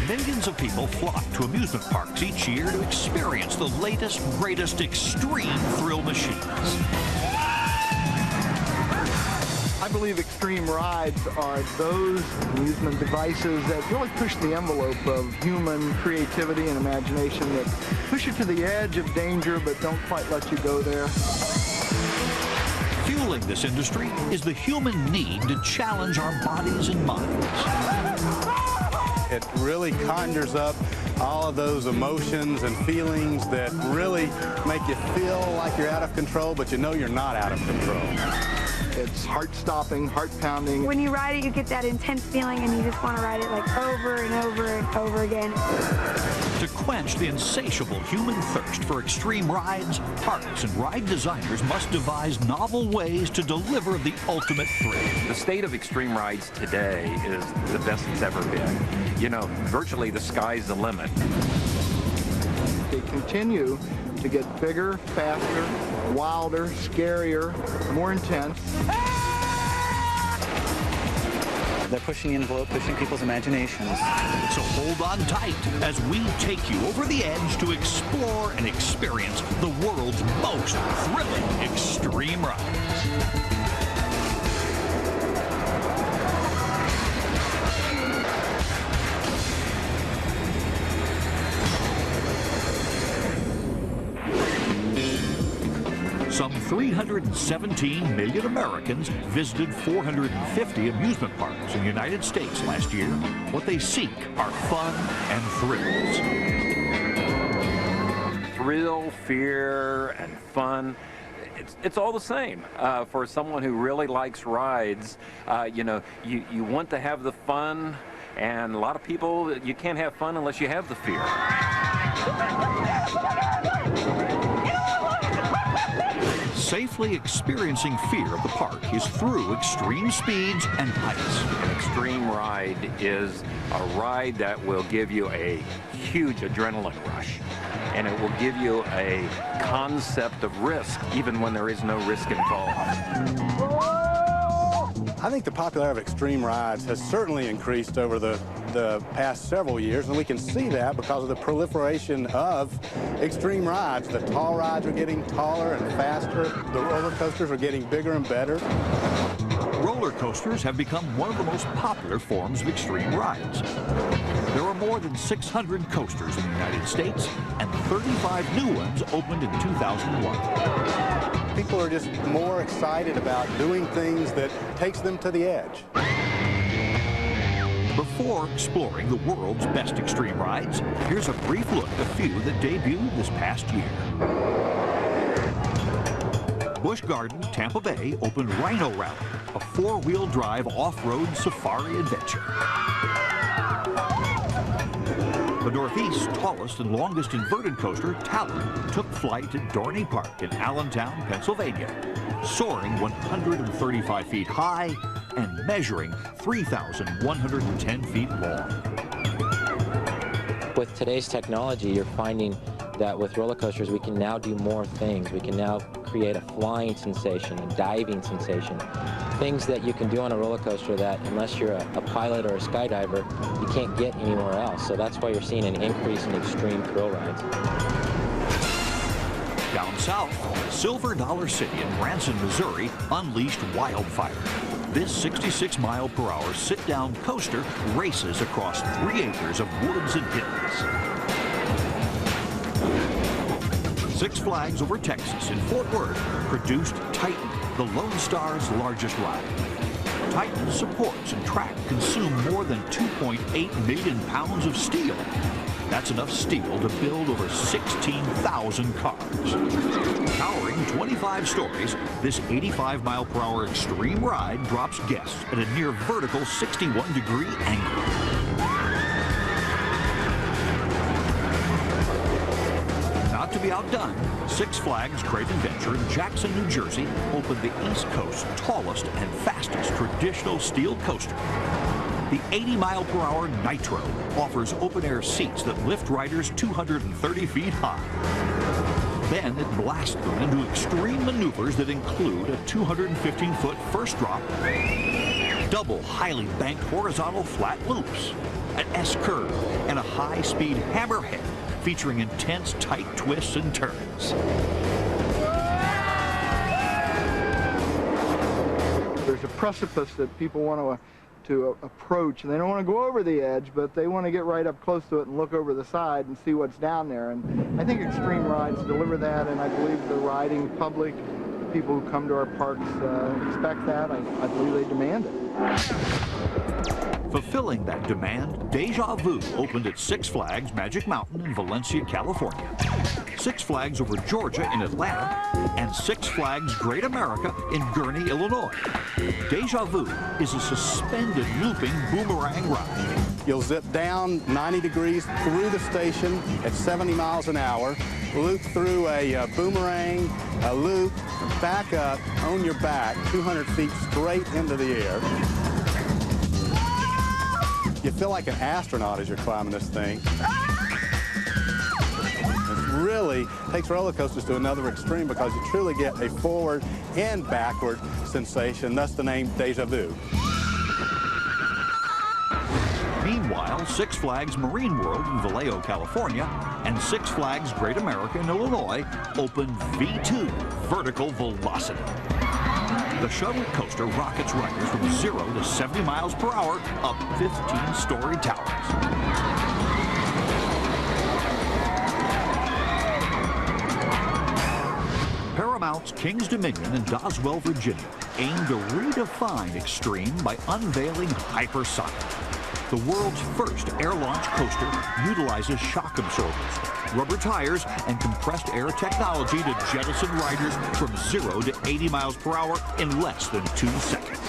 Millions of people flock to amusement parks each year to experience the latest, greatest extreme thrill machines. I believe extreme rides are those amusement devices that really push the envelope of human creativity and imagination, that push you to the edge of danger but don't quite let you go there. Fueling this industry is the human need to challenge our bodies and minds. It really conjures up all of those emotions and feelings that really make you feel like you're out of control, but you know you're not out of control. It's heart-stopping, heart-pounding. When you ride it, you get that intense feeling and you just want to ride it like over and over and over again. To quench the insatiable human thirst for extreme rides, parks and ride designers must devise novel ways to deliver the ultimate thrill. The state of extreme rides today is the best it's ever been. You know, virtually the sky's the limit. They continue to get bigger, faster, wilder, scarier, more intense. They're pushing the envelope, pushing people's imaginations. So hold on tight as we take you over the edge to explore and experience the world's most thrilling extreme rides. Some 317 million Americans visited 450 amusement parks in the United States last year. What they seek are fun and thrills. Thrill, fear, and fun. It's all the same. For someone who really likes rides, you know, you want to have the fun, and a lot of people, you can't have fun unless you have the fear. Safely experiencing fear of the park is through extreme speeds and heights. An extreme ride is a ride that will give you a huge adrenaline rush, and it will give you a concept of risk, even when there is no risk involved. I think the popularity of extreme rides has certainly increased over the past several years, and we can see that because of the proliferation of extreme rides. The tall rides are getting taller and faster. The roller coasters are getting bigger and better. Roller coasters have become one of the most popular forms of extreme rides. There are more than 600 coasters in the United States, and 35 new ones opened in 2001. People are just more excited about doing things that takes them to the edge. Before exploring the world's best extreme rides, here's a brief look at a few that debuted this past year. Busch Garden, Tampa Bay opened Rhino Rally, a four-wheel drive off-road safari adventure. The Northeast's tallest and longest inverted coaster, Talon, took flight at Dorney Park in Allentown, Pennsylvania, soaring 135 feet high and measuring 3,110 feet long. With today's technology, you're finding that with roller coasters, we can now do more things. We can now create a flying sensation, a diving sensation, things that you can do on a roller coaster that, unless you're a pilot or a skydiver, you can't get anywhere else. So that's why you're seeing an increase in extreme thrill rides. Down south, Silver Dollar City in Branson, Missouri unleashed Wildfire. This 66-mile-per-hour sit-down coaster races across 3 acres of woods and hills. Six Flags Over Texas in Fort Worth produced Titan, the Lone Star's largest ride. Titan's supports and track consume more than 2.8 million pounds of steel. That's enough steel to build over 16,000 cars. Towering 25 stories, this 85-mile-per-hour extreme ride drops guests at a near vertical 61-degree angle. Not to be outdone, Six Flags Great Adventure in Jackson, New Jersey opened the East Coast's tallest and fastest traditional steel coaster. The 80-mile-per-hour Nitro offers open-air seats that lift riders 230 feet high. Then it blasts them into extreme maneuvers that include a 215-foot first drop, double highly banked horizontal flat loops, an S-curve, and a high-speed hammerhead featuring intense tight twists and turns. There's a precipice that people want to approach, and they don't want to go over the edge, but they want to get right up close to it and look over the side and see what's down there. And I think extreme rides deliver that, and I believe the riding public, people who come to our parks, expect that. I believe they demand it. Fulfilling that demand, DeJaVu opened at Six Flags Magic Mountain in Valencia, California, Six Flags Over Georgia in Atlanta, and Six Flags Great America in Gurnee, Illinois. DeJaVu is a suspended looping boomerang ride. You'll zip down 90 degrees through the station at 70 miles an hour, loop through a boomerang, a loop, back up on your back, 200 feet straight into the air. You feel like an astronaut as you're climbing this thing. It really takes roller coasters to another extreme because you truly get a forward and backward sensation, thus the name DeJaVu. Meanwhile, Six Flags Marine World in Vallejo, California, and Six Flags Great America in Illinois opened V2, Vertical Velocity. The shuttle coaster rockets riders from 0 to 70 miles per hour up 15-story towers. Paramount's King's Dominion in Doswell, Virginia, aim to redefine extreme by unveiling Hypersonic. The world's first air-launch coaster utilizes shock absorbers, rubber tires, and compressed air technology to jettison riders from 0 to 80 miles per hour in less than 2 seconds.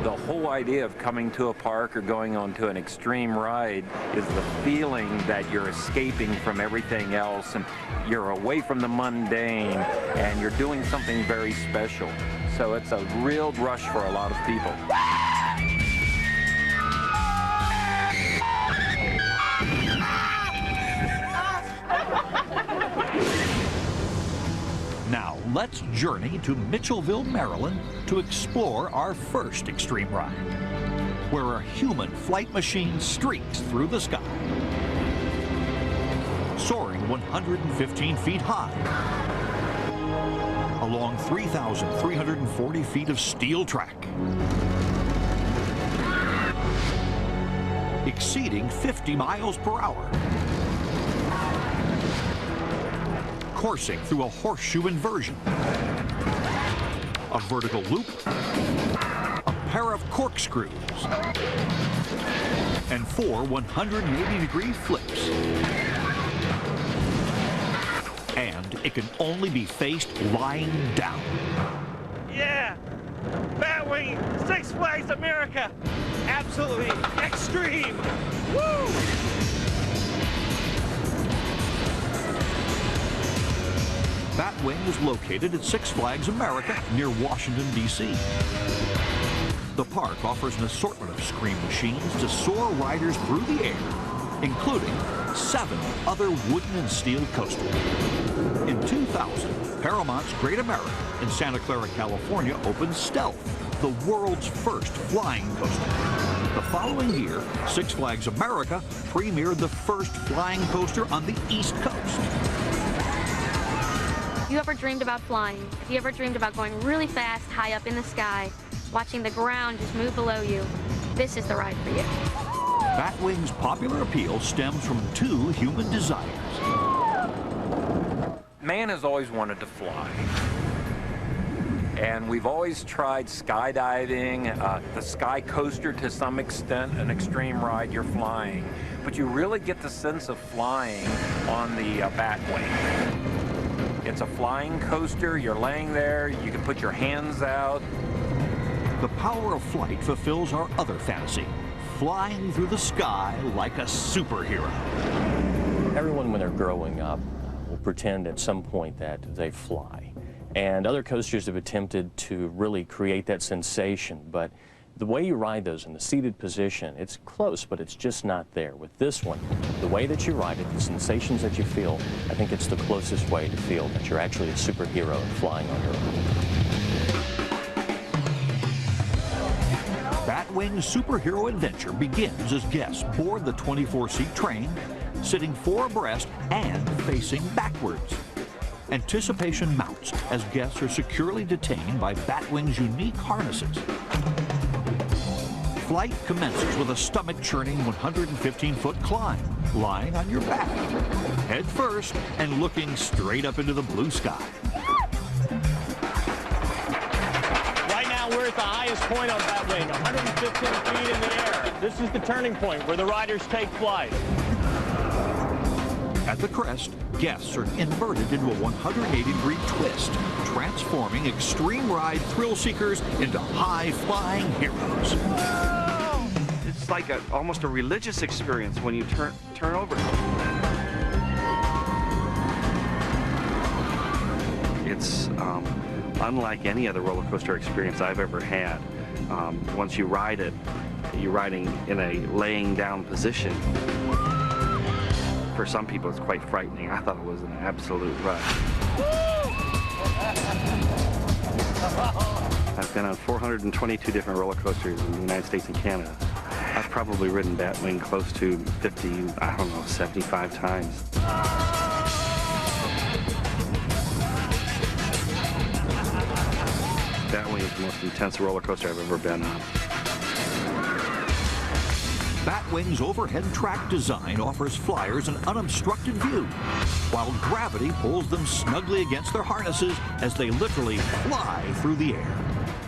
The whole idea of coming to a park or going onto an extreme ride is the feeling that you're escaping from everything else and you're away from the mundane and you're doing something very special. So it's a real rush for a lot of people. Now, let's journey to Mitchellville, Maryland to explore our first extreme ride, where a human flight machine streaks through the sky, soaring 115 feet high, along 3,340 feet of steel track, exceeding 50 miles per hour, coursing through a horseshoe inversion, a vertical loop, a pair of corkscrews, and 4 180-degree flips. And it can only be faced lying down. Yeah! Batwing, Six Flags America! Absolutely extreme! Woo! Batwing is located at Six Flags America near Washington, D.C. The park offers an assortment of scream machines to soar riders through the air, including 7 other wooden and steel coasters. In 2000, Paramount's Great America in Santa Clara, California opened Stealth, the world's first flying coaster. The following year, Six Flags America premiered the first flying coaster on the East Coast. Have you ever dreamed about flying? Have you ever dreamed about going really fast, high up in the sky, watching the ground just move below you? This is the ride for you. Batwing's popular appeal stems from 2 human desires. Man has always wanted to fly. And we've always tried skydiving, the sky coaster to some extent, an extreme ride, you're flying. But you really get the sense of flying on the Batwing. It's a flying coaster, you're laying there, you can put your hands out. The power of flight fulfills our other fantasy, flying through the sky like a superhero. Everyone, when they're growing up, will pretend at some point that they fly. And other coasters have attempted to really create that sensation, but the way you ride those in the seated position, it's close, but it's just not there. With this one, the way that you ride it, the sensations that you feel, I think it's the closest way to feel that you're actually a superhero and flying on your own. Batwing's superhero adventure begins as guests board the 24-seat train, sitting 4 abreast and facing backwards. Anticipation mounts as guests are securely detained by Batwing's unique harnesses. Flight commences with a stomach-churning 115-foot climb, lying on your back, head first and looking straight up into the blue sky. Right now we're at the highest point on Batwing, 115 feet in the air. This is the turning point where the riders take flight. At the crest, guests are inverted into a 180-degree twist, transforming extreme ride thrill seekers into high-flying heroes. Whoa! It's like almost a religious experience when you turn over. It's unlike any other roller coaster experience I've ever had. Once you ride it, you're riding in a laying down position. For some people, it's quite frightening. I thought it was an absolute rush. I've been on 422 different roller coasters in the United States and Canada. I've probably ridden Batwing close to 50, I don't know, 75 times. Batwing is the most intense roller coaster I've ever been on. Batwing's overhead track design offers flyers an unobstructed view, while gravity pulls them snugly against their harnesses as they literally fly through the air.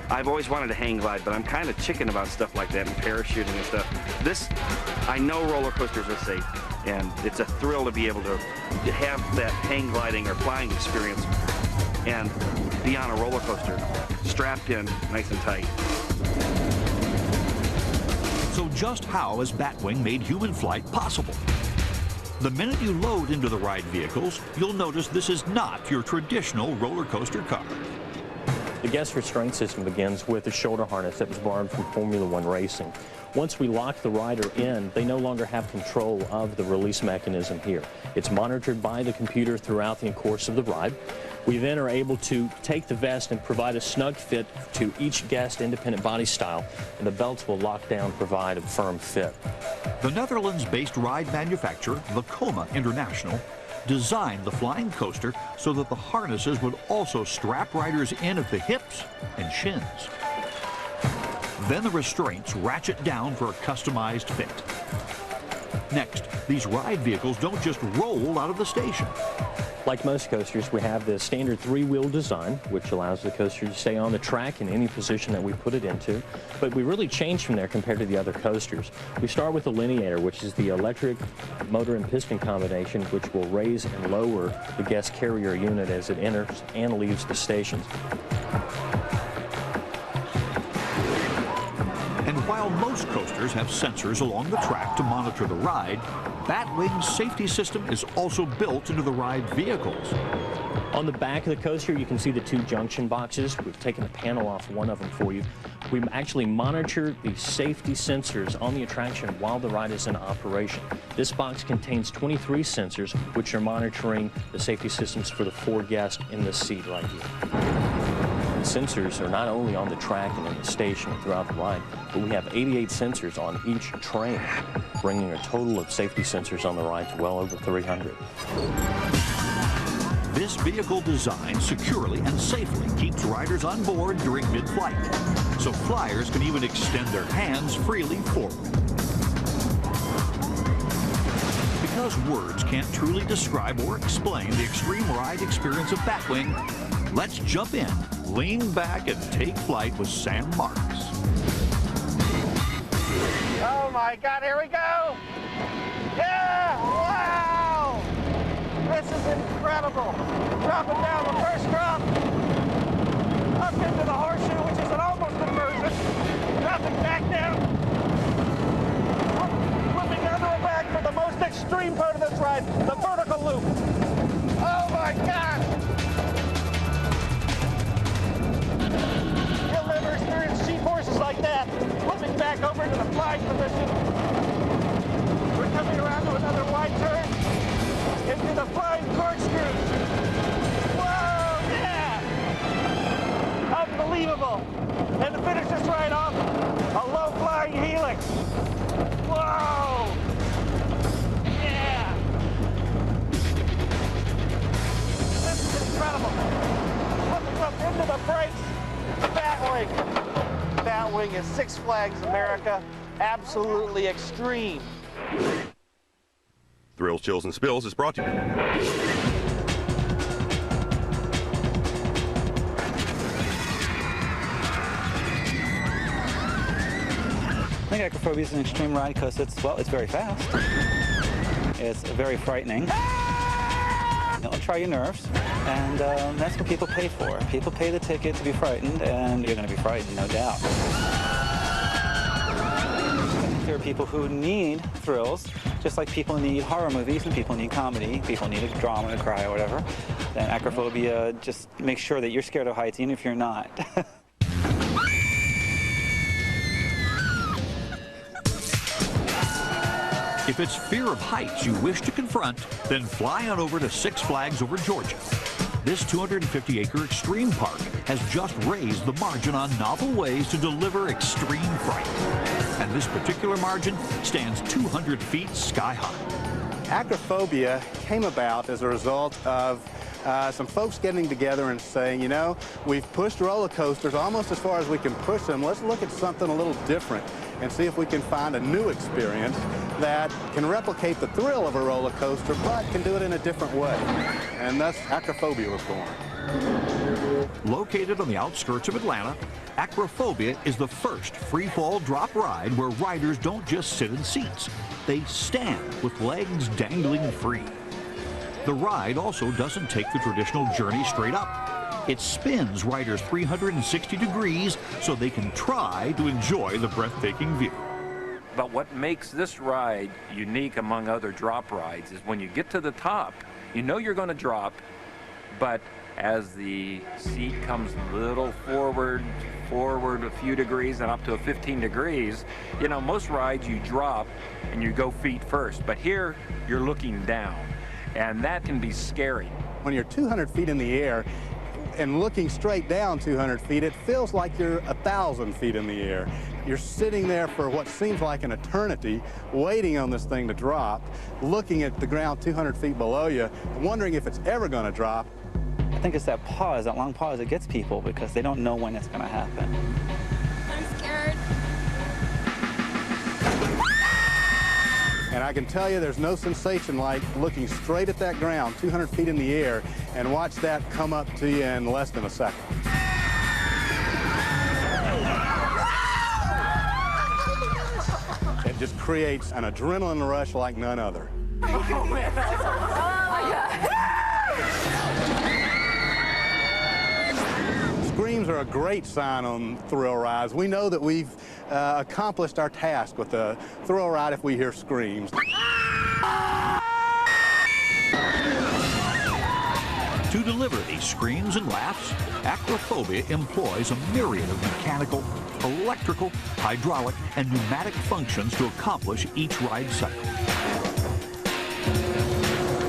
I've always wanted to hang glide, but I'm kind of chicken about stuff like that and parachuting and stuff. I know roller coasters are safe, and it's a thrill to be able to have that hang gliding or flying experience and be on a roller coaster, strapped in nice and tight. So just how has Batwing made human flight possible? The minute you load into the ride vehicles, you'll notice this is not your traditional roller coaster car. The guest restraint system begins with a shoulder harness that was borrowed from Formula One racing. Once we lock the rider in, they no longer have control of the release mechanism here. It's monitored by the computer throughout the course of the ride. We then are able to take the vest and provide a snug fit to each guest independent body style, and the belts will lock down, provide a firm fit. The Netherlands-based ride manufacturer, Vekoma International, designed the flying coaster so that the harnesses would also strap riders in at the hips and shins. Then the restraints ratchet down for a customized fit. Next, these ride vehicles don't just roll out of the station. Like most coasters, we have the standard 3-wheel design, which allows the coaster to stay on the track in any position that we put it into. But we really changed from there compared to the other coasters. We start with the lineator, which is the electric motor and piston combination, which will raise and lower the guest carrier unit as it enters and leaves the stations. And while most coasters have sensors along the track to monitor the ride, Batwing's safety system is also built into the ride vehicles. On the back of the coaster, you can see the 2 junction boxes. We've taken the panel off one of them for you. We actually monitor the safety sensors on the attraction while the ride is in operation. This box contains 23 sensors, which are monitoring the safety systems for the 4 guests in this seat right here. The sensors are not only on the track and in the station and throughout the ride, but we have 88 sensors on each train, bringing a total of safety sensors on the ride to well over 300. This vehicle design securely and safely keeps riders on board during mid-flight, so flyers can even extend their hands freely forward. Because words can't truly describe or explain the extreme ride experience of Batwing, let's jump in, lean back, and take flight with Sam Marks. Oh my God, here we go! Yeah! Wow! This is incredible! Dropping down the first drop, up into the horseshoe, which is an almost inversion, dropping back down, flipping onto the back for the most extreme part of this ride, the vertical loop. Oh my God! You'll never experience G-forces like that. Flipping back over to the flying position. We're coming around to another wide turn into the flying corkscrew. Whoa, yeah! Unbelievable. And to finish this ride off, a low flying into the brakes. Batwing. Batwing is Six Flags America. Absolutely extreme. Thrills, Chills, and Spills is brought to you. I think acrophobia is an extreme ride because it's very fast. It's very frightening. It'll try your nerves, and that's what people pay for. People pay the ticket to be frightened, and you're going to be frightened, no doubt. There are people who need thrills, just like people need horror movies and people need comedy. People need a drama to cry or whatever. And acrophobia just makes sure that you're scared of heights, even if you're not. If it's fear of heights you wish to confront, then fly on over to Six Flags over Georgia. This 250-acre extreme park has just raised the margin on novel ways to deliver extreme fright. And this particular margin stands 200 feet sky high. Acrophobia came about as a result of some folks getting together and saying, you know, we've pushed roller coasters almost as far as we can push them. Let's look at something a little different and see if we can find a new experience that can replicate the thrill of a roller coaster, but can do it in a different way. And thus, acrophobia was born. Located on the outskirts of Atlanta, Acrophobia is the first free-fall drop ride where riders don't just sit in seats. They stand with legs dangling free. The ride also doesn't take the traditional journey straight up. It spins riders 360 degrees so they can try to enjoy the breathtaking view. But what makes this ride unique among other drop rides is when you get to the top, you know you're going to drop, but as the seat comes a little forward a few degrees and up to 15 degrees, you know, most rides you drop and you go feet first, but here you're looking down, and that can be scary. When you're 200 feet in the air and looking straight down 200 feet, it feels like you're 1,000 feet in the air. You're sitting there for what seems like an eternity, waiting on this thing to drop, looking at the ground 200 feet below you, wondering if it's ever going to drop. I think it's that pause, that long pause that gets people because they don't know when it's going to happen. I'm scared. And I can tell you there's no sensation like looking straight at that ground 200 feet in the air and watch that come up to you in less than a second. It just creates an adrenaline rush like none other. Oh, man. Oh, my God. Screams are a great sign on thrill rides. We know that we've accomplished our task with the thrill ride if we hear screams. To deliver these screams and laughs, Acrophobia employs a myriad of mechanical, electrical, hydraulic, and pneumatic functions to accomplish each ride cycle.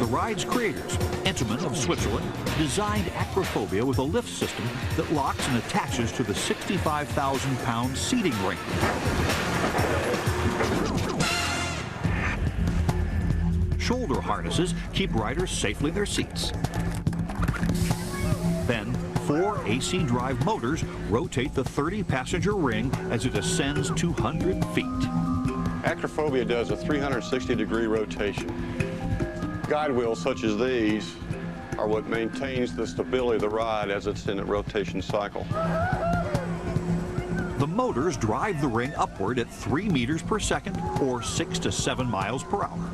The ride's creators, Intamin of Switzerland, designed Acrophobia with a lift system that locks and attaches to the 65,000-pound seating ring. Shoulder harnesses keep riders safely in their seats. Then, 4 AC drive motors rotate the 30-passenger ring as it ascends 200 feet. Acrophobia does a 360-degree rotation. Guide wheels such as these are what maintains the stability of the ride as it's in a rotation cycle. The motors drive the ring upward at 3 meters per second or 6 to 7 miles per hour.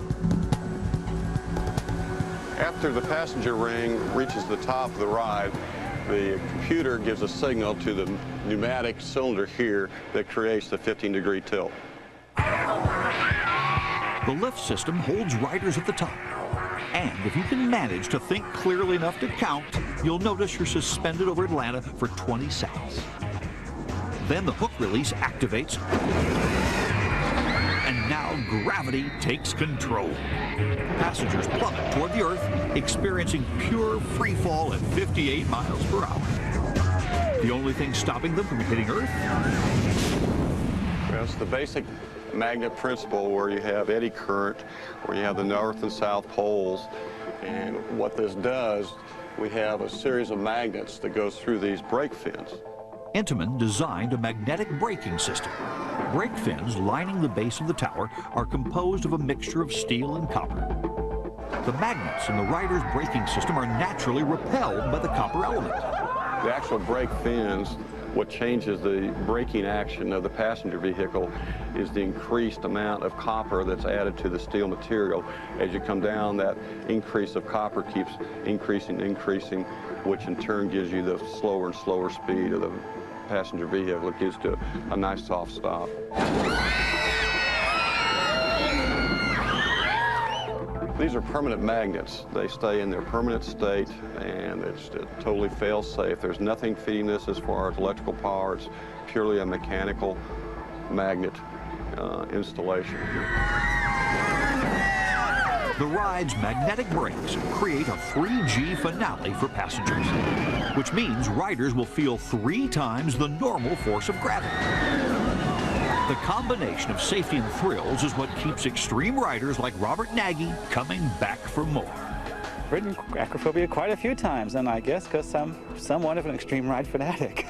After the passenger ring reaches the top of the ride, the computer gives a signal to the pneumatic cylinder here that creates the 15-degree tilt. The lift system holds riders at the top. And if you can manage to think clearly enough to count, you'll notice you're suspended over Atlanta for 20 seconds. Then the hook release activates, and now gravity takes control. Passengers plummet toward the earth, experiencing pure free fall at 58 miles per hour. The only thing stopping them from hitting Earth? Well, it's the basic magnet principle where you have eddy current, where you have the north and south poles. And what this does, we have a series of magnets that goes through these brake fins. Intamin designed a magnetic braking system. Brake fins lining the base of the tower are composed of a mixture of steel and copper. The magnets in the rider's braking system are naturally repelled by the copper element. The actual brake fins, what changes the braking action of the passenger vehicle is the increased amount of copper that's added to the steel material. As you come down, that increase of copper keeps increasing, which in turn gives you the slower and slower speed of the passenger vehicle. It gives to a nice soft stop. These are permanent magnets. They stay in their permanent state, and it's totally fail-safe. There's nothing feeding this as far as electrical power. It's purely a mechanical magnet installation. The ride's magnetic brakes create a 3G finale for passengers, which means riders will feel 3 times the normal force of gravity. The combination of safety and thrills is what keeps extreme riders like Robert Nagy coming back for more. I've ridden acrophobia quite a few times, and I guess because I'm somewhat of an extreme ride fanatic.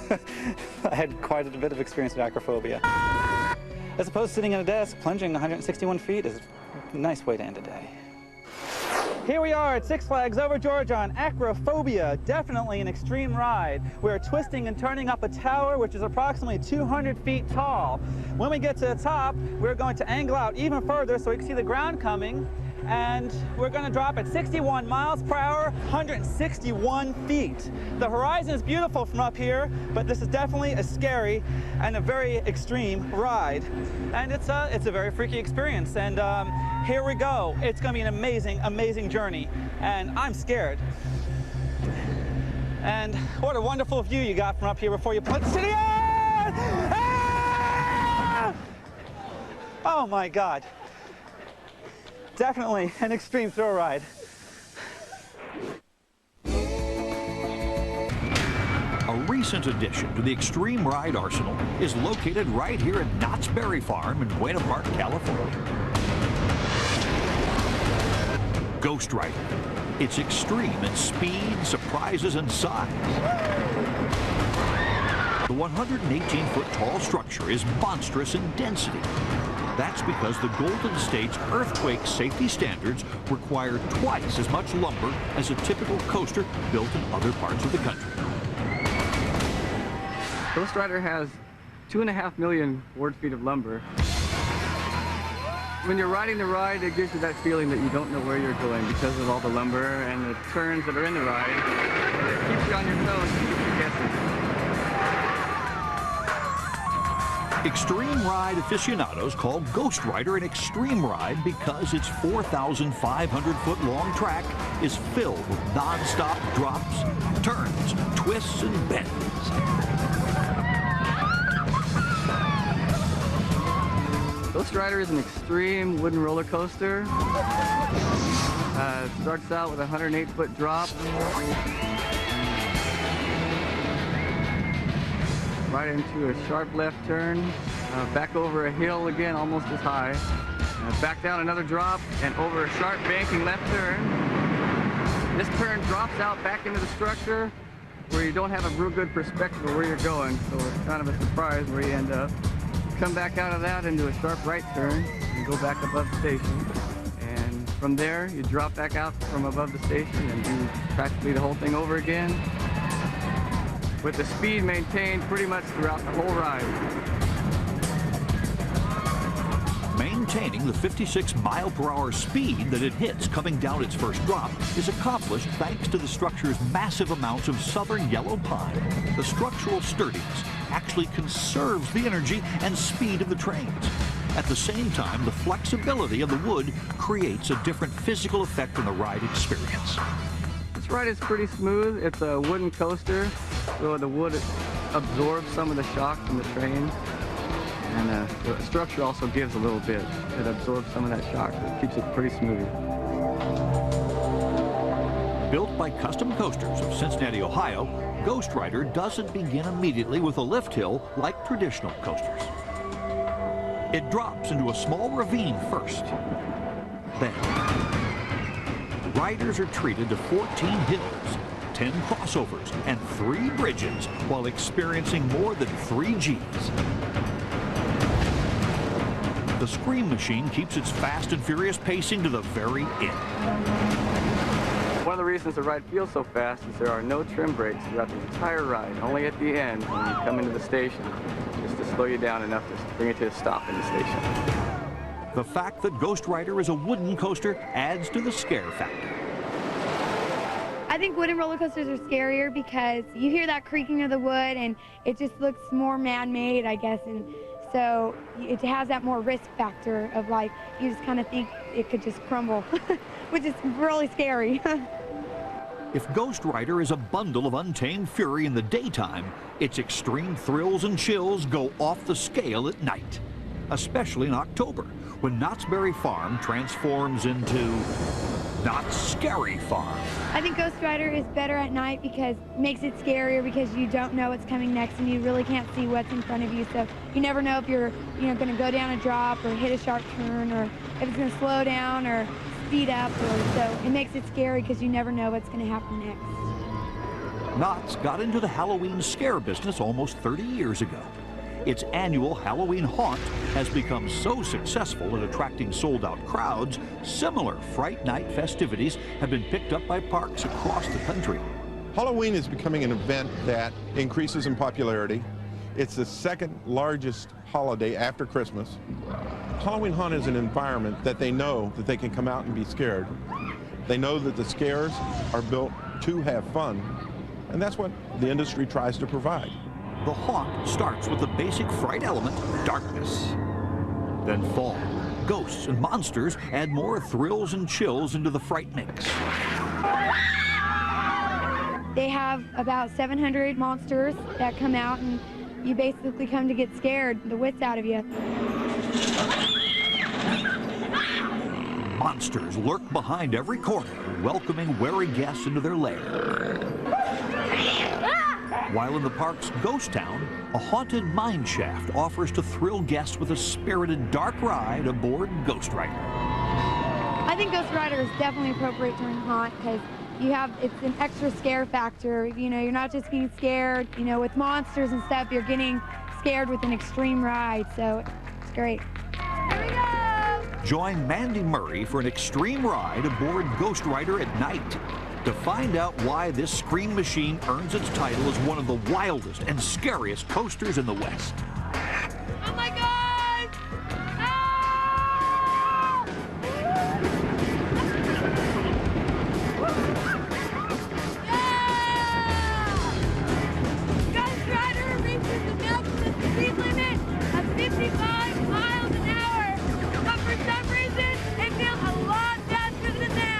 I had quite a bit of experience with acrophobia. As opposed to sitting at a desk, plunging 161 feet is a nice way to end a day. Here we are at Six Flags Over Georgia on acrophobia, definitely an extreme ride. We're twisting and turning up a tower which is approximately 200 feet tall. When we get to the top, we're going to angle out even further so we can see the ground coming, and we're going to drop at 61 miles per hour, 161 feet. The horizon is beautiful from up here, but this is definitely a scary and a very extreme ride. And it's a very freaky experience, and here we go. It's going to be an amazing, amazing journey, and I'm scared. And what a wonderful view you got from up here before you put to the end! Ah! Oh my God. Definitely an extreme thrill ride. A recent addition to the Extreme Ride arsenal is located right here at Knott's Berry Farm in Buena Park, California. Ghost Rider. It's extreme in speed, surprises, and size. The 118-foot tall structure is monstrous in density. That's because the Golden State's earthquake safety standards require twice as much lumber as a typical coaster built in other parts of the country. Ghost Rider has 2.5 million board feet of lumber. When you're riding the ride, it gives you that feeling that you don't know where you're going because of all the lumber and the turns that are in the ride. It keeps you on your toes and keeps you guessing. Extreme ride aficionados call Ghost Rider an extreme ride because its 4,500-foot long track is filled with non-stop drops, turns, twists, and bends. Ghost Rider is an extreme wooden roller coaster. It starts out with a 108-foot drop. Right into a sharp left turn, back over a hill again, almost as high, back down another drop, and over a sharp banking left turn. This turn drops out back into the structure where you don't have a real good perspective of where you're going, so it's kind of a surprise where you end up. Come back out of that into a sharp right turn and go back above the station. And from there, you drop back out from above the station and do practically the whole thing over again, with the speed maintained pretty much throughout the whole ride. Maintaining the 56-mile-per-hour speed that it hits coming down its first drop is accomplished thanks to the structure's massive amounts of southern yellow pine. The structural sturdiness actually conserves the energy and speed of the trains. At the same time, the flexibility of the wood creates a different physical effect on the ride experience. This ride is pretty smooth. It's a wooden coaster, so the wood absorbs some of the shock from the train. And the structure also gives a little bit. It absorbs some of that shock, so it keeps it pretty smooth. Built by Custom Coasters of Cincinnati, Ohio, Ghost Rider doesn't begin immediately with a lift hill like traditional coasters. It drops into a small ravine first. Then, Riders are treated to 14 hills, 10 crossovers, and 3 bridges while experiencing more than 3 Gs. The Scream Machine keeps its fast and furious pacing to the very end. One of the reasons the ride feels so fast is there are no trim brakes throughout the entire ride, only at the end when you come into the station, just to slow you down enough to bring you to a stop in the station. The fact that Ghost Rider is a wooden coaster adds to the scare factor. I think wooden roller coasters are scarier because you hear that creaking of the wood and it just looks more man-made, I guess, and so it has that more risk factor of like, you just kind of think it could just crumble, which is really scary. If Ghost Rider is a bundle of untamed fury in the daytime, its extreme thrills and chills go off the scale at night, especially in October, when Knott's Berry Farm transforms into Knott's Scary Farm. I think Ghost Rider is better at night because it makes it scarier because you don't know what's coming next and you really can't see what's in front of you. So you never know if you're going to go down a drop or hit a sharp turn or if it's going to slow down or speed up. So it makes it scary because you never know what's going to happen next. Knott's got into the Halloween scare business almost 30 years ago. Its annual Halloween haunt has become so successful at attracting sold-out crowds, similar Fright Night festivities have been picked up by parks across the country. Halloween is becoming an event that increases in popularity. It's the second largest holiday after Christmas. Halloween haunt is an environment that they know that they can come out and be scared. They know that the scares are built to have fun, and that's what the industry tries to provide. The haunt starts with the basic fright element, darkness. Then fall, ghosts, and monsters add more thrills and chills into the fright mix. They have about 700 monsters that come out, and you basically come to get scared, the wits out of you. Monsters lurk behind every corner, welcoming wary guests into their lair. While in the park's ghost town, a haunted mine shaft offers to thrill guests with a spirited dark ride aboard Ghost Rider. I think Ghost Rider is definitely appropriate during haunt because it's an extra scare factor. You know, you're not just being scared, with monsters and stuff, you're getting scared with an extreme ride, so it's great. Here we go! Join Mandy Murray for an extreme ride aboard Ghost Rider at night. To find out why this Scream Machine earns its title as one of the wildest and scariest coasters in the West. Oh my God! Ghost Rider reaches the maximum speed limit of 55 miles an hour, but for some reason, it feels a lot faster than that.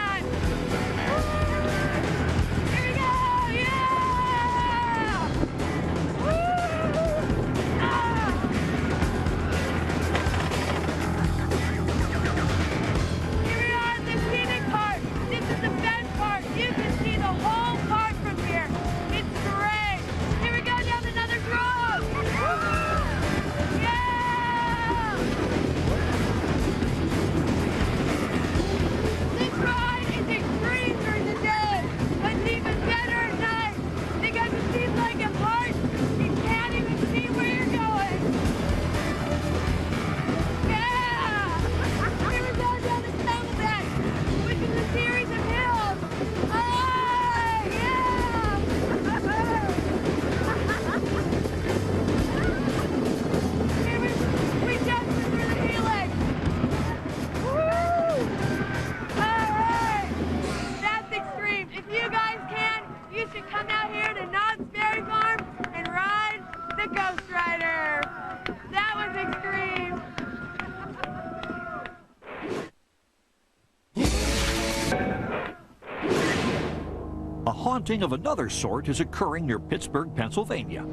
Haunting of another sort is occurring near Pittsburgh, Pennsylvania,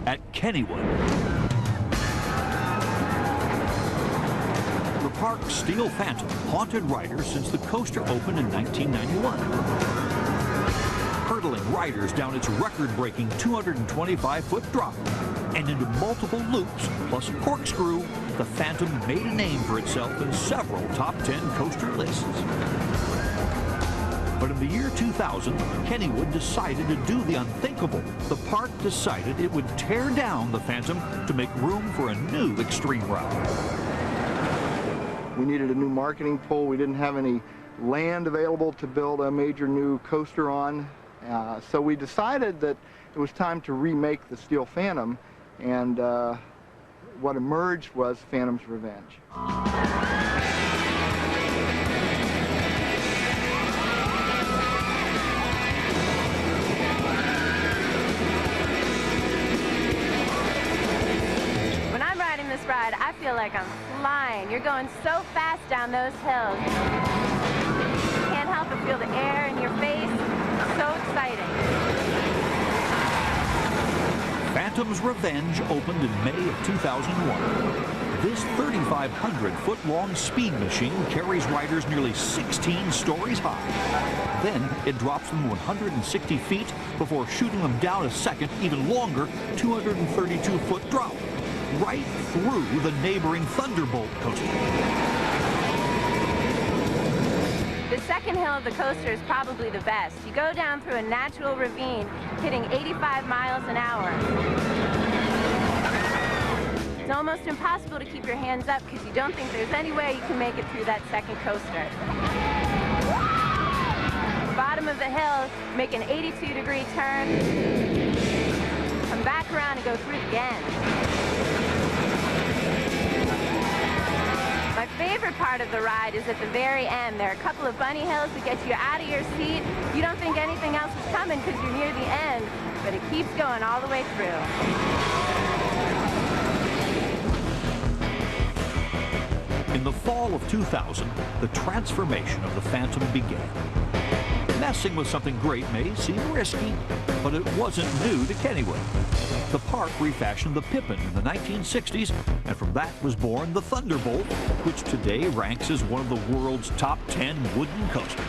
at Kennywood. The park's Steel Phantom haunted riders since the coaster opened in 1991. Hurtling riders down its record-breaking 225-foot drop and into multiple loops plus a corkscrew, the Phantom made a name for itself in several top 10 coaster lists. But in the year 2000, Kennywood decided to do the unthinkable. The park decided it would tear down the Phantom to make room for a new extreme ride. We needed a new marketing pull. We didn't have any land available to build a major new coaster on. So we decided that it was time to remake the Steel Phantom, and what emerged was Phantom's Revenge. When I'm riding this ride, I feel like I'm flying. You're going so fast down those hills. You can't help but feel the air in your face. So exciting. Phantom's Revenge opened in May of 2001. This 3,500-foot-long speed machine carries riders nearly 16 stories high. Then it drops them 160 feet before shooting them down a second, even longer, 232-foot drop, right through the neighboring Thunderbolt coaster. The second hill of the coaster is probably the best. You go down through a natural ravine, hitting 85 miles an hour. It's almost impossible to keep your hands up because you don't think there's any way you can make it through that second coaster. Bottom of the hill, make an 82-degree turn, come back around and go through it again. My favorite part of the ride is at the very end. There are a couple of bunny hills that get you out of your seat. You don't think anything else is coming because you're near the end, but it keeps going all the way through. In the fall of 2000, the transformation of the Phantom began. Messing with something great may seem risky, but it wasn't new to Kennywood. The park refashioned the Pippin in the 1960s, and from that was born the Thunderbolt, which today ranks as one of the world's top 10 wooden coasters.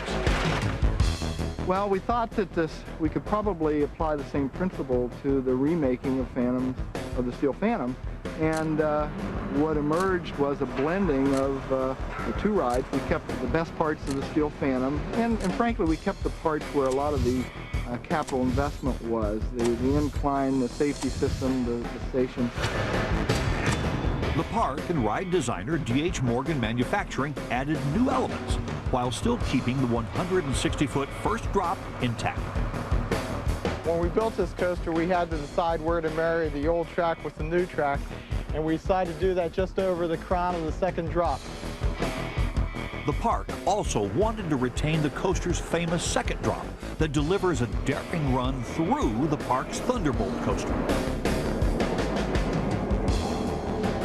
Well, we thought that we could probably apply the same principle to the remaking of the Steel Phantom, and what emerged was a blending of the two rides. We kept the best parts of the Steel Phantom, and frankly, we kept the parts where a lot of the capital investment was, the incline, the safety system, the station. The park and ride designer D.H. Morgan Manufacturing added new elements while still keeping the 160-foot first drop intact. When we built this coaster, we had to decide where to marry the old track with the new track, and we decided to do that just over the crown of the second drop. The park also wanted to retain the coaster's famous second drop that delivers a daring run through the park's Thunderbolt coaster.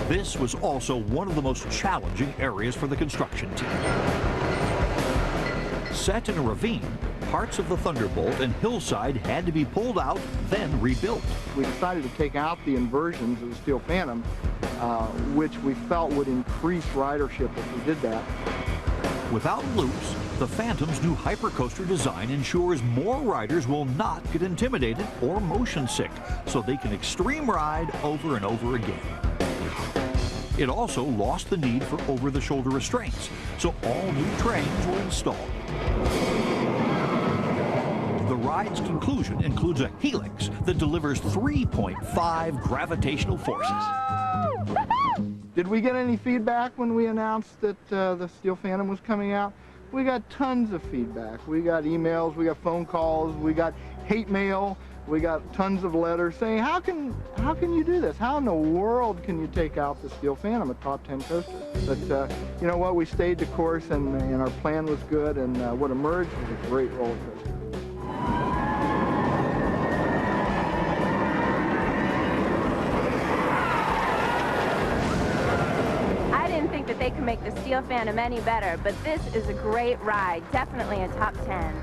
This was also one of the most challenging areas for the construction team. Set in a ravine, parts of the Thunderbolt and hillside had to be pulled out, then rebuilt. We decided to take out the inversions of the Steel Phantom, which we felt would increase ridership if we did that. Without loops, the Phantom's new hypercoaster design ensures more riders will not get intimidated or motion sick, so they can extreme ride over and over again. It also lost the need for over-the-shoulder restraints, so all new trains were installed. The ride's conclusion includes a helix that delivers 3.5 gravitational forces. Did we get any feedback when we announced that the Steel Phantom was coming out? We got tons of feedback. We got emails, we got phone calls, we got hate mail, we got tons of letters saying, how can you do this? How in the world can you take out the Steel Phantom, a top 10 coaster? But you know what, we stayed the course, and our plan was good, and what emerged was a great roller coaster. That they can make the Steel Phantom any better, but this is a great ride, definitely a top 10.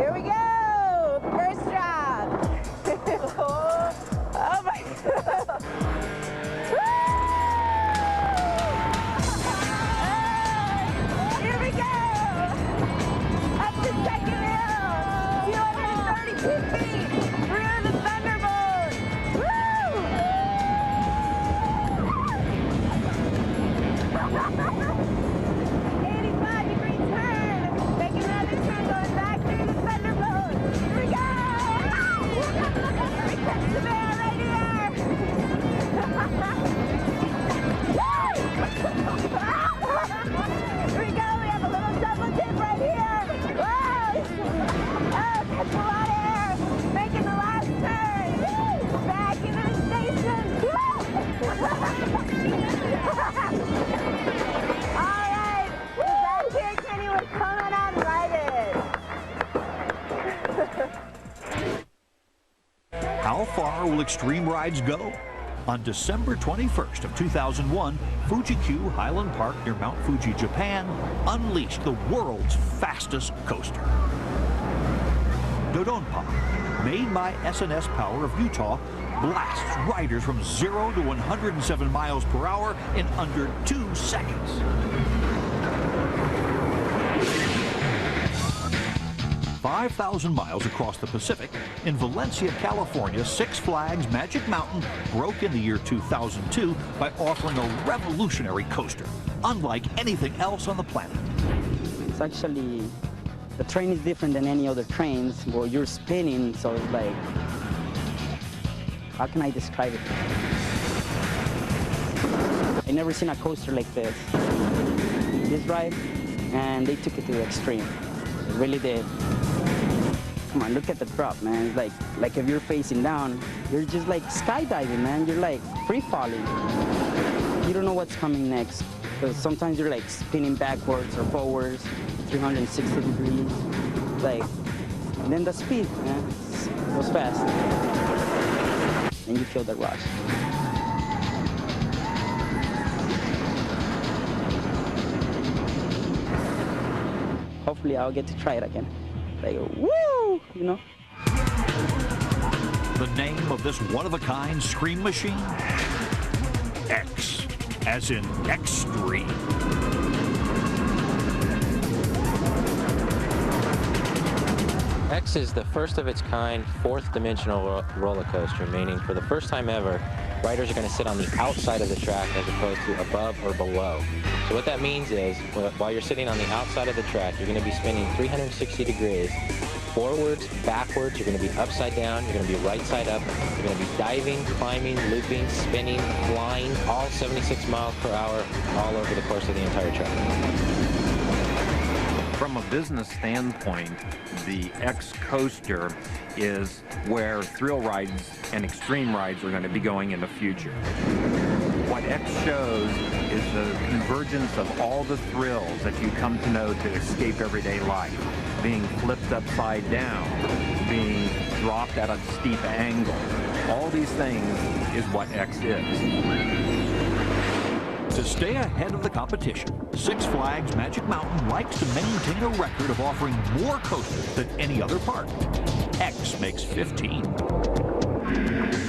Here we go, first drop. Oh my God. Here we go, up the second hill, 232 feet, through the Thunderbolt. will extreme rides go? On December 21st of 2001, Fuji-Q Highland Park near Mount Fuji, Japan, unleashed the world's fastest coaster. Dodonpa, made by SNS Power of Utah, blasts riders from 0 to 107 miles per hour in under 2 seconds. 5,000 miles across the Pacific, in Valencia, California, Six Flags Magic Mountain broke in the year 2002 by offering a revolutionary coaster, unlike anything else on the planet. It's actually, the train is different than any other trains where you're spinning, so it's like, how can I describe it? I never seen a coaster like this. This ride, and they took it to the extreme. They really did. Come on, look at the drop, man. It's like if you're facing down, you're just like skydiving, man. You're like free falling. You don't know what's coming next. Because sometimes you're like spinning backwards or forwards, 360 degrees. Like, and then the speed, man, it goes fast. And you feel the rush. Hopefully I'll get to try it again. Like, woo, you know? The name of this one-of-a-kind scream machine? X, as in extreme. X is the first of its kind, fourth dimensional roller coaster, meaning for the first time ever, riders are going to sit on the outside of the track as opposed to above or below. So what that means is, while you're sitting on the outside of the track, you're going to be spinning 360 degrees, forwards, backwards, you're going to be upside down, you're going to be right side up, you're going to be diving, climbing, looping, spinning, flying, all 76 miles per hour, all over the course of the entire track. From a business standpoint, the X coaster is where thrill rides and extreme rides are going to be going in the future. What X shows is the convergence of all the thrills that you come to know to escape everyday life. Being flipped upside down, being dropped at a steep angle. All these things is what X is. To stay ahead of the competition, Six Flags Magic Mountain likes to maintain a record of offering more coasters than any other park. X makes 15.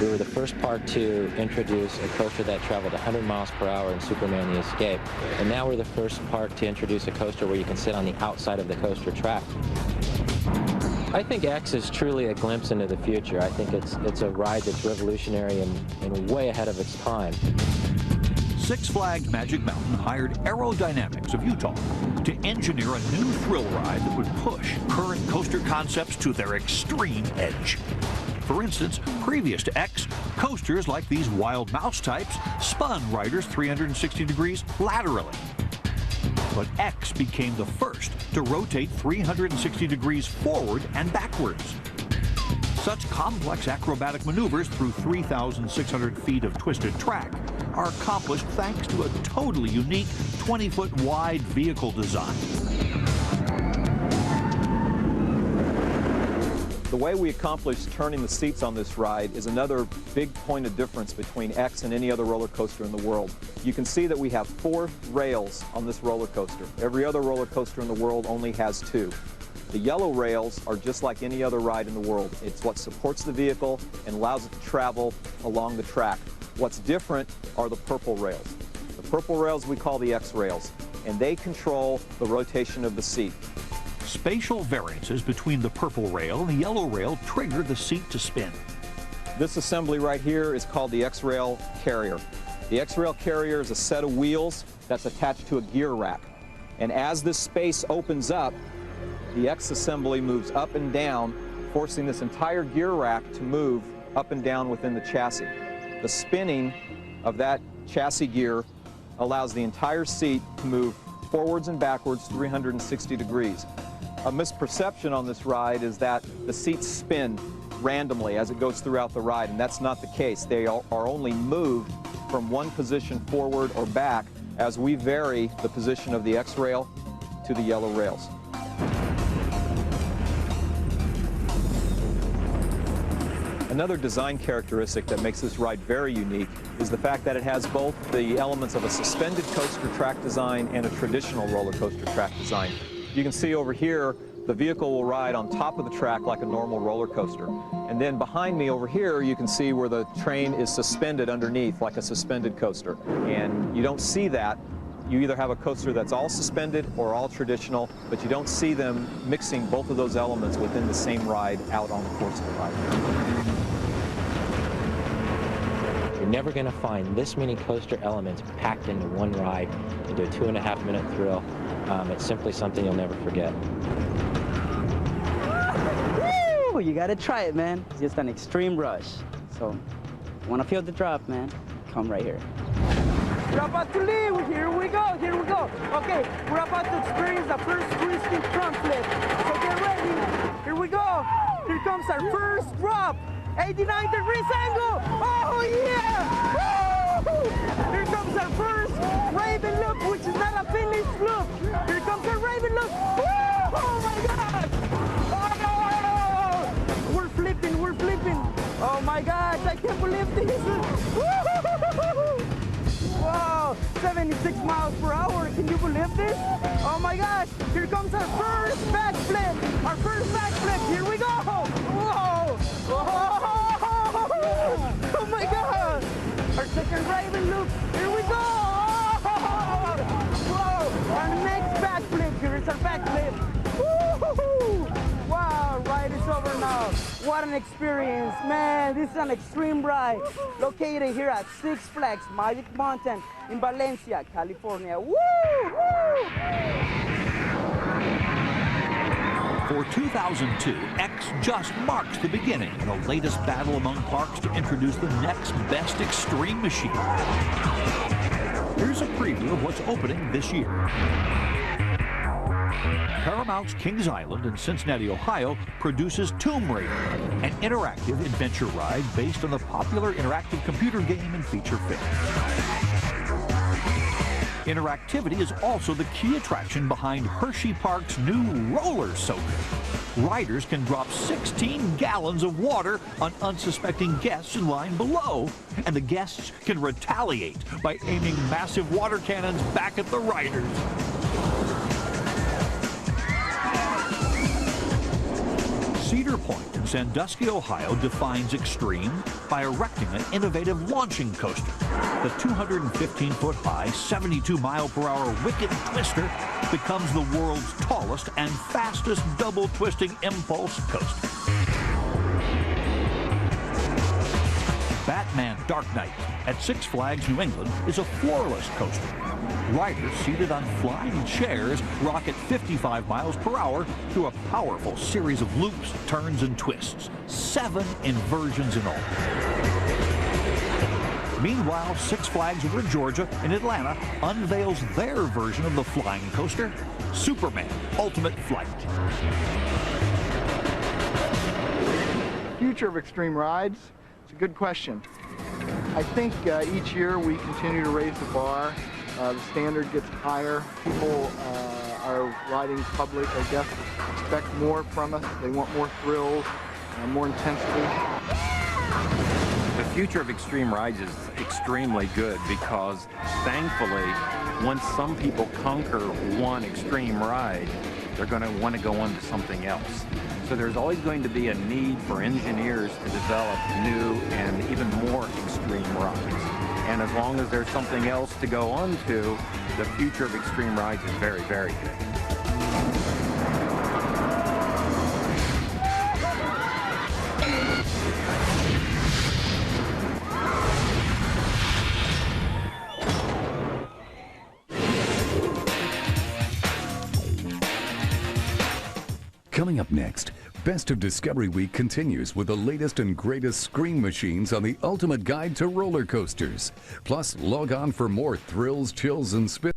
We were the first park to introduce a coaster that traveled 100 miles per hour in Superman the Escape. And now we're the first park to introduce a coaster where you can sit on the outside of the coaster track. I think X is truly a glimpse into the future. I think it's a ride that's revolutionary and way ahead of its time. Six Flags Magic Mountain hired Aerodynamics of Utah to engineer a new thrill ride that would push current coaster concepts to their extreme edge. For instance, previous to X, coasters like these wild mouse types spun riders 360 degrees laterally. But X became the first to rotate 360 degrees forward and backwards. Such complex acrobatic maneuvers through 3,600 feet of twisted track are accomplished thanks to a totally unique 20-foot wide vehicle design. The way we accomplished turning the seats on this ride is another big point of difference between X and any other roller coaster in the world. You can see that we have 4 rails on this roller coaster. Every other roller coaster in the world only has 2. The yellow rails are just like any other ride in the world. It's what supports the vehicle and allows it to travel along the track. What's different are the purple rails. The purple rails we call the X rails, and they control the rotation of the seat. Spatial variances between the purple rail and the yellow rail trigger the seat to spin. This assembly right here is called the X-Rail Carrier. The X-Rail Carrier is a set of wheels that's attached to a gear rack. And as this space opens up, the X assembly moves up and down, forcing this entire gear rack to move up and down within the chassis. The spinning of that chassis gear allows the entire seat to move forwards and backwards 360 degrees. A misperception on this ride is that the seats spin randomly as it goes throughout the ride, and that's not the case. They are only moved from one position forward or back as we vary the position of the X-rail to the yellow rails. Another design characteristic that makes this ride very unique is the fact that it has both the elements of a suspended coaster track design and a traditional roller coaster track design. You can see over here, the vehicle will ride on top of the track like a normal roller coaster. And then behind me over here, you can see where the train is suspended underneath like a suspended coaster. And you don't see that. You either have a coaster that's all suspended or all traditional, but you don't see them mixing both of those elements within the same ride out on the course of the ride. You're never going to find this many coaster elements packed into one ride, into a 2.5-minute thrill. It's simply something you'll never forget. Woo! You gotta try it, man. It's just an extreme rush. So, wanna feel the drop, man? Come right here. We're about to leave. Here we go. Here we go. Okay, we're about to experience the first twisting front flip. So get ready. Here we go. Here comes our first drop. 89 degrees angle. Oh yeah! Woo! Here comes our first Raven loop, which is not a finished loop. Here comes our Raven loop. Woo! Oh my God! Oh! We're flipping. We're flipping. Oh my gosh! I can't believe this. Woo! Wow, 76 miles per hour. Can you believe this? Oh my gosh, here comes our first backflip. Our first backflip. Here we go. Whoa. Whoa. Oh my God. Our second Raven loop. Here we go. Whoa. Our next backflip. Here is our backflip. Woo-hoo-hoo. Wow, ride is over now. What an experience, man. This is an extreme ride located here at Six Flags Magic Mountain in Valencia, California. Woo! Woo! For 2002, X just marks the beginning of the latest battle among parks to introduce the next best extreme machine. Here's a preview of what's opening this year. Paramount's Kings Island in Cincinnati, Ohio, produces Tomb Raider, an interactive adventure ride based on the popular interactive computer game and feature film. Interactivity is also the key attraction behind Hershey Park's new roller soaker. Riders can drop 16 gallons of water on unsuspecting guests in line below, and the guests can retaliate by aiming massive water cannons back at the riders. Cedar Point in Sandusky, Ohio defines extreme by erecting an innovative launching coaster. The 215-foot-high, 72-mile-per-hour Wicked Twister becomes the world's tallest and fastest double-twisting impulse coaster. Batman Dark Knight at Six Flags New England is a floorless coaster. Riders seated on flying chairs rock at 55 miles per hour through a powerful series of loops, turns, and twists. 7 inversions in all. Meanwhile, Six Flags over Georgia in Atlanta unveils their version of the flying coaster, Superman Ultimate Flight. Future of extreme rides? It's a good question. I think each year we continue to raise the bar. The standard gets higher. People are riding public, I guess, expect more from us. They want more thrills, more intensity. The future of extreme rides is extremely good because, thankfully, once some people conquer one extreme ride, they're going to want to go on to something else. So there's always going to be a need for engineers to develop new and even more extreme rides. And as long as there's something else to go on to, the future of extreme rides is very, very good. Coming up next, Best of Discovery Week continues with the latest and greatest screen machines on the ultimate guide to roller coasters. Plus, log on for more thrills, chills, and spins.